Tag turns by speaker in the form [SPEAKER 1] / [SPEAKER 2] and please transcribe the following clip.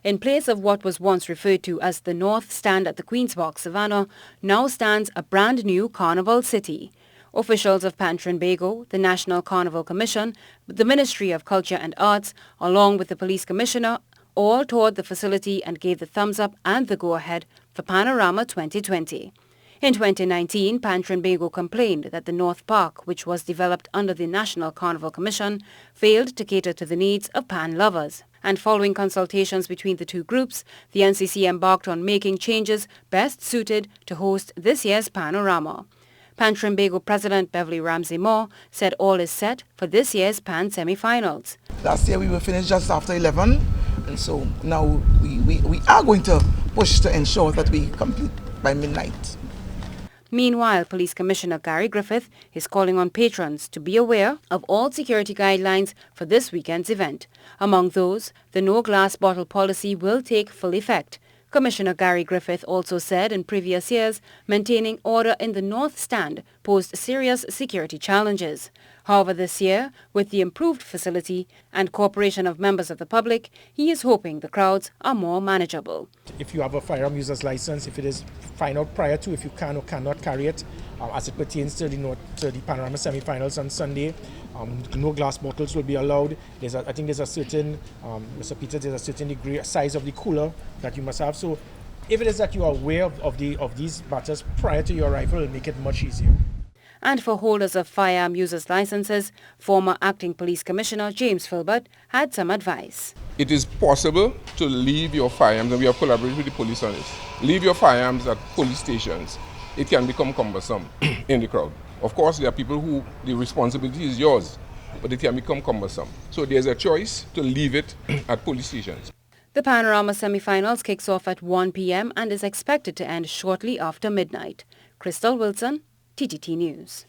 [SPEAKER 1] In place of what was once referred to as the North Stand at the Queen's Park, Savannah, now stands a brand new Carnival City. Officials of Trinbago, the National Carnival Commission, the Ministry of Culture and Arts, along with the Police Commissioner, all toured the facility and gave the thumbs up and the go-ahead for Panorama 2020. In 2019, Trinbago complained that the North Park, which was developed under the National Carnival Commission, failed to cater to the needs of pan lovers. And following consultations between the two groups, the NCC embarked on making changes best suited to host this year's Panorama. Trinbago President Beverly Ramsey Moore said all is set for this year's Pan semi-finals.
[SPEAKER 2] Last year we were finished just after 11, and so now we are going to push to ensure that we complete by midnight.
[SPEAKER 1] Meanwhile, Police Commissioner Gary Griffith is calling on patrons to be aware of all security guidelines for this weekend's event. Among those, the no glass bottle policy will take full effect. Commissioner Gary Griffith also said in previous years, maintaining order in the North Stand posed serious security challenges. However, this year, with the improved facility and cooperation of members of the public, he is hoping the crowds are more manageable.
[SPEAKER 3] If you have a firearm user's license, if it is find out prior to if you can or cannot carry it, as it pertains to the Panorama semi-finals on Sunday, no glass bottles will be allowed. I think there's a certain, Mr. Peter, there's a certain degree, size of the cooler that you must have. So if it is that you are aware of these matters prior to your arrival, it will make it much easier.
[SPEAKER 1] And for holders of firearm users licenses, former Acting Police Commissioner James Filbert had some advice.
[SPEAKER 4] It is possible to leave your firearms, and we have collaborated with the police on this, leave your firearms at police stations. It can become cumbersome in the crowd. Of course, there are people who the responsibility is yours, but it can become cumbersome. So there's a choice to leave it at police stations.
[SPEAKER 1] The Panorama semi-finals kicks off at 1 p.m. and is expected to end shortly after midnight. Khrystal Wilson, TTT News.